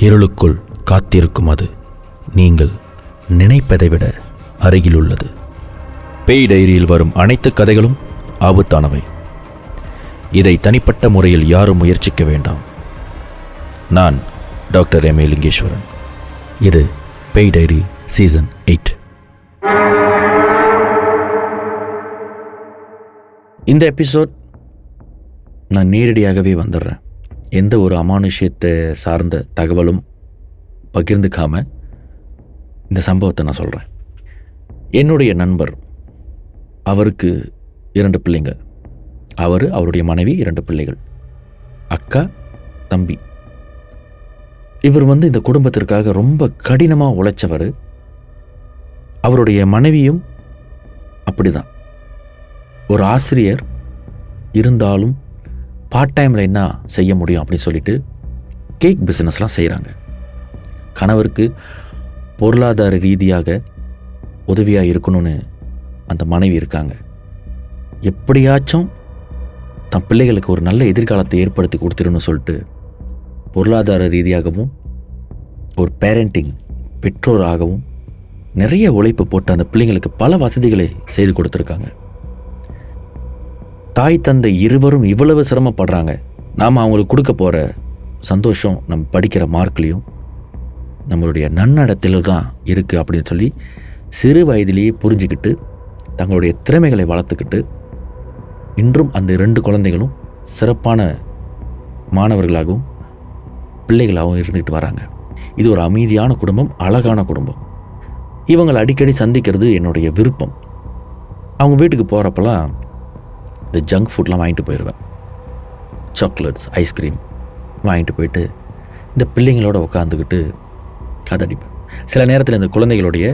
இருளுக்குள் காத்திருக்கும் அது நீங்கள் நினைப்பதை விட அருகில் உள்ளது. பேய் டைரியில் வரும் அனைத்து கதைகளும் ஆபத்தானவை. இதை தனிப்பட்ட முறையில் யாரும் முயற்சிக்க வேண்டாம். நான் டாக்டர் எம். ஏ. லிங்கேஸ்வரன். இது பேய் டைரி சீசன் 8. இந்த எபிசோட் நான் நேரடியாகவே வந்துடுறேன். எந்த ஒரு அமானுஷ்யத்தை சார்ந்த தகவலும் பகிர்ந்துக்காமல் இந்த சம்பவத்தை நான் சொல்கிறேன். என்னுடைய நண்பர், அவருக்கு 2 பிள்ளைங்க. அவருடைய மனைவி 2 பிள்ளைகள், அக்கா, தம்பி. இவர் இந்த குடும்பத்திற்காக ரொம்ப கடினமாக உழைச்சவர். அவருடைய மனைவியும் அப்படிதான். ஒரு ஆசிரியர் இருந்தாலும் பார்ட் டைமில் என்ன செய்ய முடியும் அப்படின்னு சொல்லிட்டு கேக் பிஸ்னஸ்லாம் செய்கிறாங்க. கணவருக்கு பொருளாதார ரீதியாக உதவியாக இருக்கணும்னு அந்த மனைவி இருக்காங்க. எப்படியாச்சும் தன் பிள்ளைகளுக்கு ஒரு நல்ல எதிர்காலத்தை ஏற்படுத்தி கொடுத்துருன்னு சொல்லிட்டு பொருளாதார ரீதியாகவும் ஒரு பேரண்டிங் பெற்றோராகவும் நிறைய உழைப்பு போட்டு அந்த பிள்ளைங்களுக்கு பல வசதிகளை செய்து கொடுத்துருக்காங்க. தாய் தந்தை இருவரும் இவ்வளவு சிரமப்படுறாங்க. நாம் அவங்களுக்கு கொடுக்க போகிற சந்தோஷம் நம்ம படிக்கிற மார்க்லேயும் நம்மளுடைய நன்னடத்தில் தான் இருக்குது அப்படின்னு சொல்லி சிறு வயதிலேயே புரிஞ்சுக்கிட்டு தங்களுடைய திறமைகளை வளர்த்துக்கிட்டு இன்றும் அந்த 2 குழந்தைகளும் சிறப்பான மாணவர்களாகவும் பிள்ளைகளாகவும் இருந்துக்கிட்டு வராங்க. இது ஒரு அமைதியான குடும்பம், அழகான குடும்பம். இவங்களை அடிக்கடி சந்திக்கிறது என்னுடைய விருப்பம். அவங்க வீட்டுக்கு போகிறப்பெல்லாம் இந்த ஜங்க் ஃபுட்லாம் வாங்கிட்டு போயிடுவேன். சாக்லேட்ஸ், ஐஸ்கிரீம் வாங்கிட்டு போயிட்டு இந்த பிள்ளைங்களோட உட்காந்துக்கிட்டு கதடிப்பேன். சில நேரத்தில் இந்த குழந்தைகளுடைய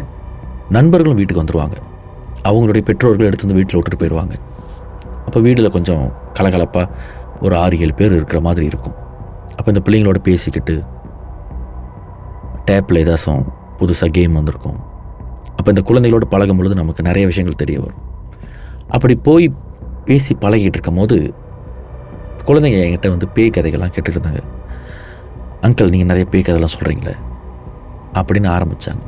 நண்பர்களும் வீட்டுக்கு வந்துடுவாங்க. அவங்களுடைய பெற்றோர்கள் எடுத்து வந்து வீட்டில் விட்டுட்டு போயிடுவாங்க. அப்போ வீட்டில் கொஞ்சம் கலகலப்பாக ஒரு 6-7 பேர் இருக்கிற மாதிரி இருக்கும். அப்போ இந்த பிள்ளைங்களோட பேசிக்கிட்டு டேப்பில் ஏதாச்சும் புதுசாக கேம் வந்திருக்கும். அப்போ இந்த குழந்தைகளோடு பழகும் பொழுது நமக்கு நிறைய விஷயங்கள் தெரிய வரும். அப்படி போய் பேசி பழகிட்டு இருக்கும் போது குழந்தைங்க என்கிட்ட பேய் கதைகள்லாம் கேட்டுட்டு இருந்தாங்க. அங்கிள், நீங்கள் நிறைய பேய் கதைலாம் சொல்கிறீங்களே அப்படின்னு ஆரம்பித்தாங்க.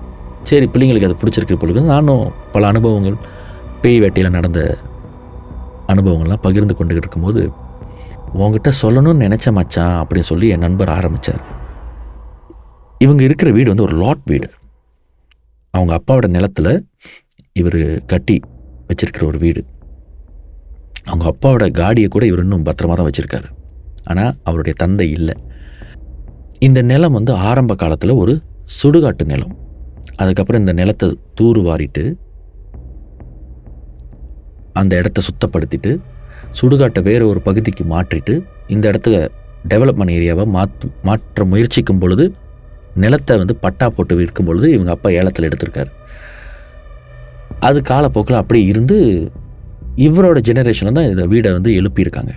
சரி, பிள்ளைங்களுக்கு அது பிடிச்சிருக்கு பொழுது நானும் பல அனுபவங்கள், பேய் வேட்டையில் நடந்த அனுபவங்கள்லாம் பகிர்ந்து கொண்டு இருக்கும்போது உங்ககிட்ட சொல்லணும்னு நினச்ச மச்சான் அப்படின்னு சொல்லி என் நண்பர் ஆரம்பித்தார். இவங்க இருக்கிற வீடு ஒரு லாட் வீடு. அவங்க அப்பாவோட நிலத்தில் இவர் கட்டி வச்சிருக்கிற ஒரு வீடு. அவங்க அப்பாவோட காடியை கூட இவர் இன்னும் பத்திரமா தான் வச்சுருக்காரு. ஆனால் அவருடைய தந்தை இல்லை. இந்த நிலம் ஆரம்ப காலத்தில் ஒரு சுடுகாட்டு நிலம். அதுக்கப்புறம் இந்த நிலத்தை தூர் வாரிட்டு அந்த இடத்த சுத்தப்படுத்திட்டு சுடுகாட்டை வேறு ஒரு பகுதிக்கு மாற்றிட்டு இந்த இடத்த டெவலப்மெண்ட் ஏரியாவை மாற்ற முயற்சிக்கும் பொழுது நிலத்தை பட்டா போட்டு விற்கும் பொழுது இவங்க அப்பா ஏலத்தில் எடுத்திருக்காரு. அது காலப்போக்கில் அப்படி இருந்து இவரோட ஜெனரேஷனில் தான் இந்த வீடை எழுப்பியிருக்காங்க.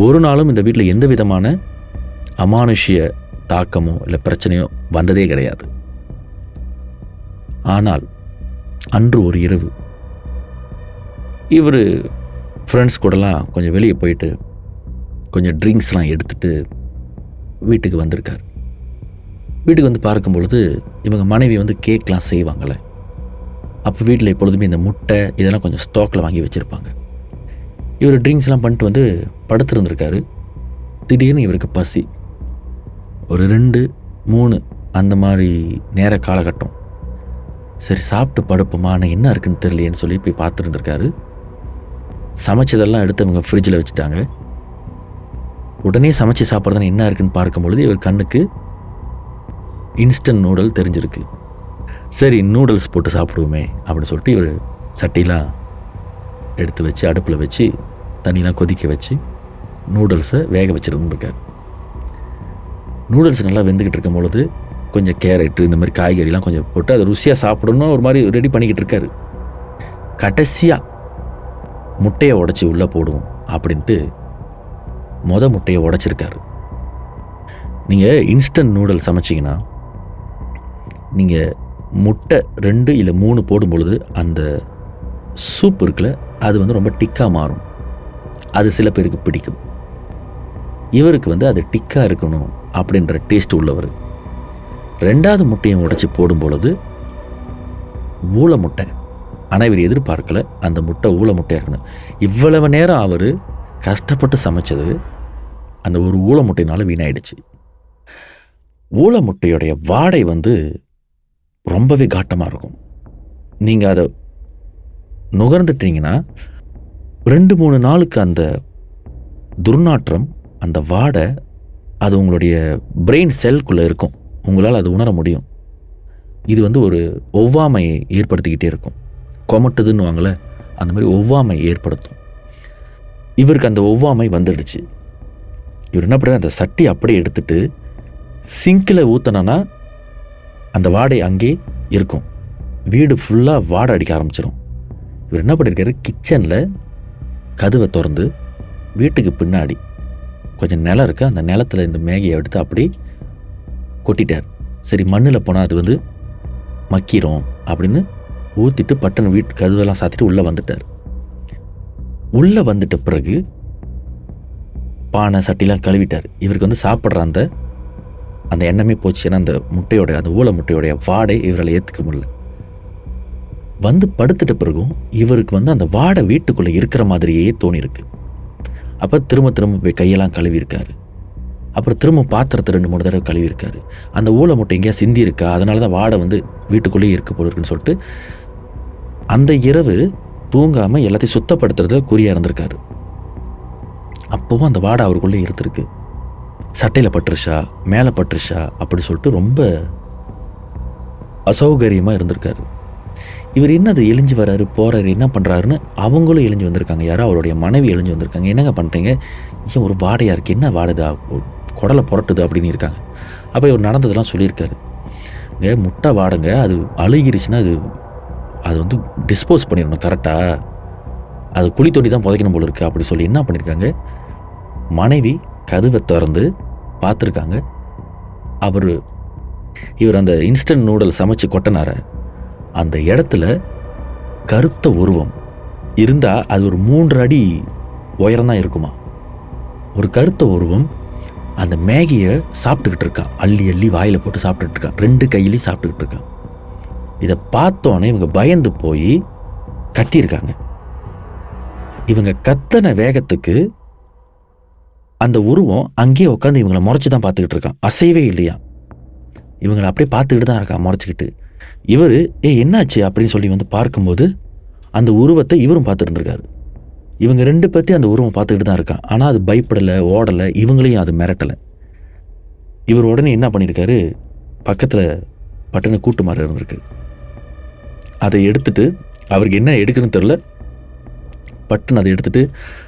ஒரு நாளும் இந்த வீட்டில் எந்த விதமான அமானுஷ்ய தாக்கமோ இல்லை பிரச்சனையோ வந்ததே கிடையாது. ஆனால் அன்று ஒரு இரவு இவர் ஃப்ரெண்ட்ஸ் கூடலாம் கொஞ்சம் வெளியே போயிட்டு கொஞ்சம் ட்ரிங்க்ஸ்லாம் எடுத்துகிட்டு வீட்டுக்கு வந்திருக்கார். வீட்டுக்கு பார்க்கும் பொழுது இவங்க மனைவி கேக்லாம் செய்வாங்களே, அப்போ வீட்டில் எப்பொழுதுமே இந்த முட்டை இதெல்லாம் கொஞ்சம் ஸ்டாக்கில் வாங்கி வச்சுருப்பாங்க. இவர் ட்ரிங்க்ஸ்லாம் பண்ணிட்டு படுத்துருந்துருக்காரு. திடீர்னு இவருக்கு பசி. ஒரு 2-3 அந்த மாதிரி நேர காலகட்டம். சரி, சாப்பிட்டு படுப்போமா, ஆனால் என்ன இருக்குன்னு தெரியலையேன்னு சொல்லி போய் பார்த்துருந்துருக்காரு. சமைச்சதெல்லாம் எடுத்து அவங்க ஃப்ரிட்ஜில் வச்சுட்டாங்க. உடனே சமைச்சு சாப்பிட்றதுன்னு என்ன இருக்குன்னு பார்க்கும்பொழுது இவர் கண்ணுக்கு இன்ஸ்டன்ட் நூடுல் தெரிஞ்சிருக்கு. சரி, நூடுல்ஸ் போட்டு சாப்பிடுவோமே அப்படின்னு சொல்லிட்டு இவர் சட்டிலாம் எடுத்து வச்சு அடுப்பில் வச்சு தண்ணிலாம் கொதிக்க வச்சு நூடுல்ஸை வேக வச்சுருந்துருக்கார். நூடுல்ஸ் நல்லா வெந்துக்கிட்டு இருக்கும் பொழுது கொஞ்சம் கேரட்டு இந்த மாதிரி காய்கறிலாம் கொஞ்சம் போட்டு அதை ருசியாக சாப்பிடணும் ஒரு மாதிரி ரெடி பண்ணிக்கிட்டு இருக்காரு. கடைசியாக முட்டையை உடச்சி உள்ளே போடுவோம் அப்படின்ட்டு முட்டையை உடைச்சிருக்காரு. நீங்கள் இன்ஸ்டன்ட் நூடுல்ஸ் சமைச்சிங்கன்னா நீங்கள் முட்டை 2 இல்லை 3 போடும் பொழுது அந்த சூப் இருக்குல்ல, அது ரொம்ப டிக்காக மாறும். அது சில பேருக்கு பிடிக்கும். இவருக்கு அது டிக்காக இருக்கணும் அப்படின்ற டேஸ்ட் உள்ளவர். 2வது முட்டையை உடைச்சி போடும் பொழுது ஊளை முட்டை. ஆனால் இவர் எதிர்பார்க்கல அந்த முட்டை ஊளை முட்டையாக இருக்கணும். இவ்வளவு நேரம் அவர் கஷ்டப்பட்டு சமைச்சது அந்த ஒரு ஊளை முட்டையினால வீணாயிடுச்சு. ஊளை முட்டையுடைய வாடை ரொம்பவே காட்டமாக இருக்கும். நீங்கள் அதை நுகர்ந்துட்டீங்கன்னா 2-3 நாளுக்கு அந்த துர்நாற்றம், அந்த வாடை அது உங்களுடைய பிரெயின் செல்குள்ளே இருக்கும். உங்களால் அது உணர முடியும். இது ஒரு ஒவ்வாமையை ஏற்படுத்திக்கிட்டே இருக்கும். கொமட்டுதுன்னு வாங்கல, அந்த மாதிரி ஒவ்வாமை ஏற்படுத்தும். இவருக்கு அந்த ஒவ்வாமை வந்துடுச்சு. இவர் என்ன பண்ணுறாரு, அந்த சட்டி அப்படியே எடுத்துட்டு சிங்கில் ஊற்றினா அந்த வாடை அங்கே இருக்கும். வீடு ஃபுல்லாக வாடை அடிக்க ஆரம்பிச்சிடும். இவர் என்ன பண்ணியிருக்காரு, கிச்சனில் கதவை திறந்து வீட்டுக்கு பின்னாடி கொஞ்சம் நிலம் இருக்குது, அந்த நிலத்தில் இந்த மேகியை எடுத்து அப்படி கொட்டிட்டார். சரி, மண்ணில் போனால் அது மக்கிரும் அப்படின்னு ஊற்றிட்டு பட்டன் வீட்டு கதவெல்லாம் சாத்திட்டு உள்ளே வந்துட்டார். உள்ளே வந்துட்ட பிறகு பானை சட்டிலாம் கழுவிட்டார். இவருக்கு சாப்பிட்ற அந்த எண்ணமே போச்சு. ஏன்னா அந்த முட்டையோடைய, அந்த ஊளை முட்டையோடைய வாடை இவரால் ஏற்றுக்க முடியல. படுத்துட்ட பிறகும் இவருக்கு அந்த வாடை வீட்டுக்குள்ளே இருக்கிற மாதிரியே தோணியிருக்கு. அப்போ திரும்ப போய் கையெல்லாம் கழுவியிருக்காரு. அப்புறம் திரும்ப பாத்திரத்தை 2-3 தடவை கழுவியிருக்காரு. அந்த ஊளை முட்டை எங்கேயா சிந்தி இருக்கா, அதனால தான் வாடை வீட்டுக்குள்ளேயே இருக்க போல இருக்குன்னு சொல்லிட்டு அந்த இரவு தூங்காமல் எல்லாத்தையும் சுத்தப்படுத்துறதுல குறியாக இருந்திருக்காரு. அப்போவும் அந்த வாடை அவருக்குள்ளே இருந்திருக்கு. சட்டையில் பட்டுருச்சா, மேலே பட்டுருச்சா அப்படி சொல்லிட்டு ரொம்ப அசௌகரியமாக இருந்திருக்காரு. இவர் என்னது எழிஞ்சு வர்றாரு போகிறாரு, என்ன பண்ணுறாருன்னு அவங்களும் எழிஞ்சு வந்திருக்காங்க. யாரோ அவருடைய மனைவி எழிஞ்சு வந்திருக்காங்க. என்னங்க பண்ணுறீங்க, ஏன் ஒரு வாடையாக இருக்குது, என்ன வாடுதா, குடலை புரட்டுது அப்படின்னு இருக்காங்க. அப்போ இவர் நடந்ததெல்லாம் சொல்லியிருக்காரு. முட்டை வாடுங்க, அது அழுகிருச்சுன்னா அது டிஸ்போஸ் பண்ணிடணும் கரெக்டாக, அது குழி தோண்டி தான் புதைக்கணும் போல இருக்குது அப்படி சொல்லி என்ன பண்ணியிருக்காங்க, மனைவி கதவை திறந்து பார்த்துருக்காங்க. இவர் அந்த இன்ஸ்டன்ட் நூடுல் சமைச்சு கொட்டினார அந்த இடத்துல கருத்த உருவம் இருந்தால் அது ஒரு 3 அடி உயரம் தான் இருக்குமா. ஒரு கருத்த உருவம் அந்த மேகியை சாப்பிட்டுக்கிட்டு இருக்கான். அள்ளி வாயில் போட்டு சாப்பிட்டுட்டு இருக்கான். 2 கையிலையும் சாப்பிட்டுக்கிட்டு இருக்கான். இதை பார்த்தோன்னே இவங்க பயந்து போய் கத்தியிருக்காங்க. இவங்க கத்தன வேகத்துக்கு அந்த உருவம் அங்கேயே உட்காந்து இவங்களை முறைச்சி தான் பார்த்துக்கிட்டு இருக்கான். அசைவே இல்லையா. இவங்களை அப்படியே பார்த்துக்கிட்டு தான் இருக்கான் முறைச்சிக்கிட்டு. இவர் என்னாச்சு அப்படின்னு சொல்லி பார்க்கும்போது அந்த உருவத்தை இவரும் பார்த்துருந்துருக்காரு. இவங்க 2 பற்றி அந்த உருவம் பார்த்துக்கிட்டு தான் இருக்கான். ஆனால் அது பயப்படலை, ஓடலை, இவங்களையும் அது மிரட்டலை. இவர் உடனே என்ன பண்ணியிருக்காரு, பக்கத்தில் பட்டனை கூட்டு மாதிரி இருந்திருக்கு. அதை எடுத்துட்டு அவருக்கு என்ன எடுக்கணும்னு தெரில, பட்டுன்னு அதை எடுத்துட்டு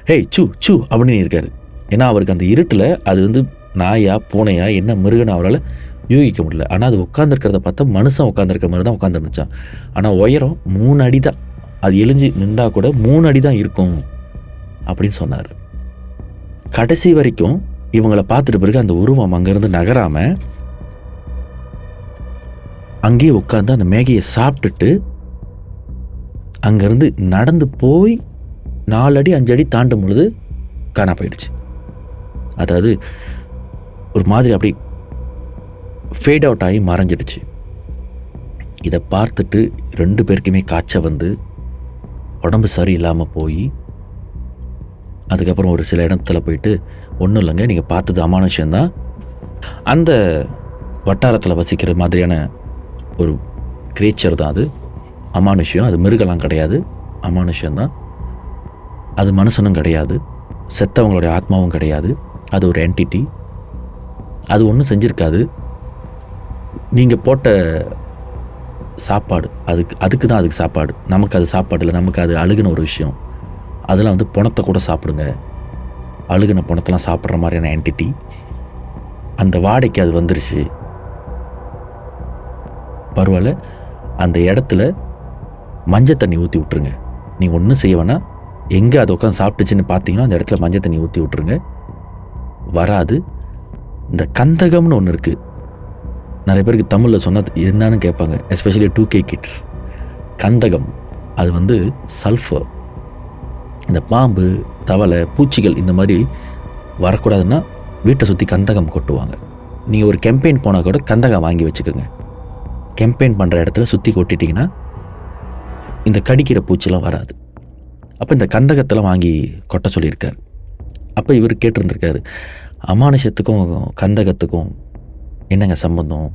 ஹேய் சூ அப்படின்னு இருக்காரு. ஏன்னா அவருக்கு அந்த இருட்டில் அது நாயா பூனையா என்ன மிருகன்னு அவரால் யூகிக்க முடியல. ஆனால் அது உட்காந்துருக்கிறத பார்த்தா மனுஷன் உட்காந்துருக்க மாதிரி தான் உட்காந்துருந்துச்சான். ஆனால் உயரம் 3 அடி தான், அது எழிஞ்சு நின்றா கூட 3 அடி தான் இருக்கும் அப்படின்னு சொன்னார். கடைசி வரைக்கும் இவங்களை பார்த்துட்டு பிறகு அந்த உருவம் அங்கேருந்து நகராமல் அங்கேயே உட்காந்து அந்த மேகியை சாப்பிட்டுட்டு அங்கேருந்து நடந்து போய் 4 அடி 5 அடி தாண்டும் பொழுது காணா போயிடுச்சு. அதாவது ஒரு மாதிரி அப்படி ஃபேட் அவுட் ஆகி மறைஞ்சிடுச்சு. இதை பார்த்துட்டு 2 பேருக்குமே காய்ச்சல் உடம்பு சரியில்லாமல் போய் அதுக்கப்புறம் ஒரு சில இடத்துல போயிட்டு ஒன்றும் இல்லைங்க, நீங்கள் பார்த்தது அமானுஷ்யந்தான், அந்த வட்டாரத்தில் வசிக்கிற மாதிரியான ஒரு கிரேச்சர் தான் அது, அமானுஷ்யம், அது மிருகலாம் கிடையாது, அமானுஷ்யந்தான், அது மனுஷனும் கிடையாது, செத்தவங்களுடைய ஆத்மாவும் கிடையாது, அது ஒரு என்டிட்டி, அது ஒன்றும் செஞ்சுருக்காது, நீங்கள் போட்ட சாப்பாடு அதுக்கு தான் அதுக்கு சாப்பாடு, நமக்கு அது சாப்பாடு இல்லை, நமக்கு அது அழுகின ஒரு விஷயம், அதெல்லாம் பணத்தை கூட சாப்பிடுங்க, அழுகின பணத்தெல்லாம் சாப்பிட்ற மாதிரியான என்டிட்டி, அந்த வாடைக்கு அது வந்துருச்சு, பரவாயில்ல, அந்த இடத்துல மஞ்சள் தண்ணி ஊற்றி விட்ருங்க, நீங்கள் ஒன்றும் செய்ய வேணாம், எங்கே அதை உட்காந்து சாப்பிட்டுச்சுன்னு பார்த்தீங்கன்னா அந்த இடத்துல மஞ்சள் தண்ணி ஊற்றி விட்ருங்க, வராது. இந்த கந்தகம்னு ஒன்று இருக்குது, நிறைய பேருக்கு தமிழில் சொன்னால் என்னன்னு கேட்பாங்க, எஸ்பெஷலி 2K கிட்ஸ். கந்தகம் அது சல்ஃபர், இந்த பாம்பு தவளை பூச்சிகள் இந்த மாதிரி வரக்கூடாதுன்னா வீட்டை சுற்றி கந்தகம் கொட்டுவாங்க. நீங்கள் ஒரு கேம்பெயின் போனால் கூட கந்தகம் வாங்கி வச்சுக்கோங்க. கேம்பெயின் பண்ணுற இடத்துல சுற்றி கொட்டிட்டிங்கன்னா இந்த கடிக்கிற பூச்சிலாம் வராது. அப்போ இந்த கந்தகத்தெல்லாம் வாங்கி கொட்ட சொல்லியிருக்கார். அப்போ இவர் கேட்டிருந்திருக்காரு, அமானுஷத்துக்கும் கந்தகத்துக்கும் என்னங்க சம்பந்தம்?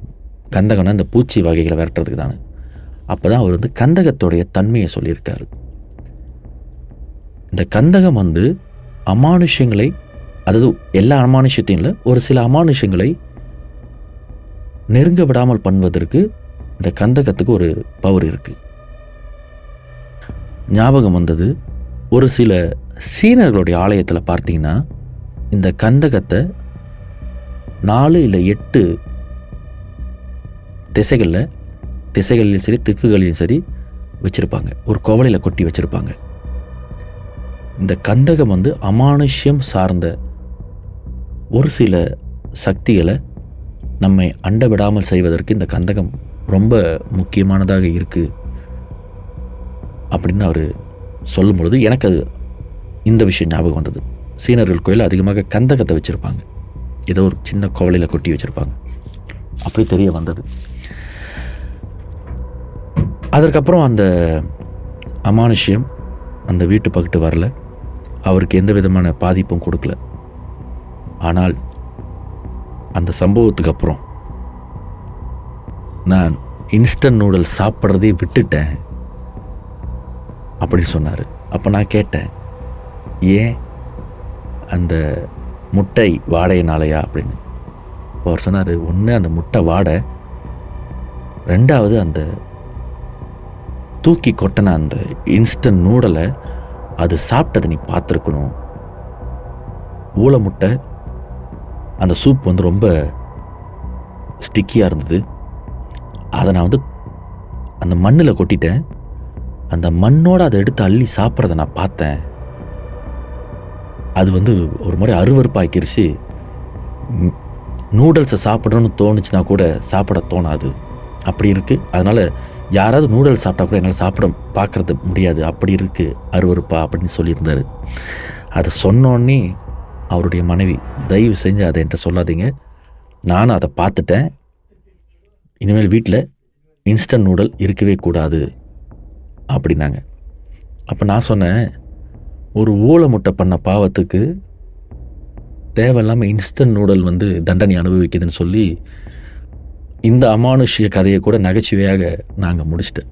கந்தகம்னா இந்த பூச்சி வகைகளை விரட்டுறதுக்கு தானே. அப்போ தான் அவர் வந்து கந்தகத்தோடைய தன்மையை சொல்லியிருக்காரு. இந்த கந்தகம் வந்து அமானுஷங்களை, அதாவது எல்லா அமானுஷத்தையும் இல்லை, ஒரு சில அமானுஷங்களை நெருங்க விடாமல் பண்ணுவதற்கு இந்த கந்தகத்துக்கு ஒரு பவர் இருக்குது. ஞாபகம் வந்தது, ஒரு சில சீனர்களுடைய ஆலயத்தில் பார்த்தீங்கன்னா இந்த கந்தகத்தை 4 இல்லை 8 திசைகள்லையும் சரி திக்குகளையும் சரி வச்சுருப்பாங்க. ஒரு குவளையில் கொட்டி வச்சுருப்பாங்க. இந்த கந்தகம் வந்து அமானுஷ்யம் சார்ந்த ஒரு சில சக்திகளை நம்மை அண்ட விடாமல் செய்வதற்கு இந்த கந்தகம் ரொம்ப முக்கியமானதாக இருக்குது அப்படின்னு அவர் சொல்லும் பொழுது எனக்கு அது இந்த விஷயம் ஞாபகம் வந்தது. சீனர்கள் கோயில் அதிகமாக கந்தகத்தை வச்சுருப்பாங்க. ஏதோ ஒரு சின்ன குவளையில் கொட்டி வச்சுருப்பாங்க. அப்படி தெரிய வந்தது. அதற்கப்புறம் அந்த அமானுஷ்யம் அந்த வீட்டு பக்கத்து வரல. அவருக்கு எந்த விதமான பாதிப்பும் கொடுக்கல. ஆனால் அந்த சம்பவத்துக்கு அப்புறம் நான் இன்ஸ்டன்ட் நூடுல்ஸ் சாப்பிட்றதே விட்டுட்டேன் அப்படின்னு சொன்னார். அப்போ நான் கேட்டேன், ஏன்? அந்த முட்டை வாடையினாலையா அப்படின்னு. அவர் சொன்னார், ஒன்று அந்த முட்டை வாடை, 2வது அந்த தூக்கி கொட்டின அந்த இன்ஸ்டன்ட் நூடலை அது சாப்பிட்டதை நீ பார்த்துருக்கணும். ஊளை முட்டை அந்த சூப் வந்து ரொம்ப ஸ்டிக்கியாக இருந்தது. அதை நான் வந்து அந்த மண்ணில் கொட்டிட்டேன். அந்த மண்ணோடு அதை எடுத்து அள்ளி சாப்பிட்றத நான் பார்த்தேன். அது வந்து ஒரு மாதிரி அருவருப்பாக்கிருச்சு. நூடுல்ஸை சாப்பிடணும்னு தோணுச்சுன்னா கூட சாப்பிட தோணாது. அப்படி இருக்குது. அதனால் யாராவது நூடுல்ஸ் சாப்பிட்டா கூட என்னால் சாப்பிட பார்க்குறது முடியாது. அப்படி இருக்குது அருவருப்பா அப்படின்னு சொல்லியிருந்தார். அதை சொன்னோடனே அவருடைய மனைவி, தயவு செஞ்சு அதை என்கிட்ட சொல்லாதீங்க, நானும் அதை பார்த்துட்டேன், இனிமேல் வீட்டில் இன்ஸ்டன்ட் நூடுல் இருக்கவே கூடாது அப்படின்னாங்க. அப்போ நான் சொன்னேன், ஒரு ஊளை முட்டை பண்ண பாவத்துக்கு தேவையில்லாமல் இன்ஸ்டன்ட் நூடுல் வந்து தண்டனை அனுபவிக்குதுன்னு சொல்லி இந்த அமானுஷ்ய கதையை கூட நகைச்சுவையாக நாங்கள் முடிச்சிட்டேன்.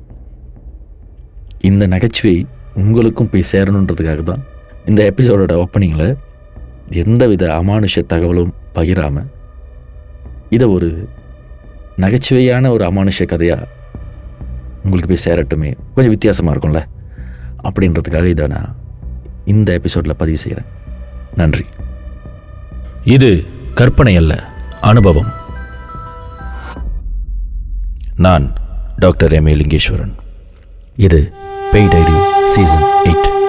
இந்த நகைச்சுவை உங்களுக்கும் போய் சேரணுன்றதுக்காக தான் இந்த எபிசோடோட ஓப்பனிங்கில் எந்தவித அமானுஷ்ய தகவலும் பகிராமல் இதை ஒரு நகைச்சுவையான ஒரு அமானுஷ்ய கதையாக உங்களுக்கு போய் சேரட்டுமே, கொஞ்சம் வித்தியாசமாக இருக்கும்ல அப்படின்றதுக்காக இதை நான் இந்த எபிசோடில் பதிவு செய்கிறேன். நன்றி. இது கற்பனை அல்ல, அனுபவம். நான் டாக்டர் எம். ஏ. லிங்கேஸ்வரன். இது பேய் டைரி சீசன் 8.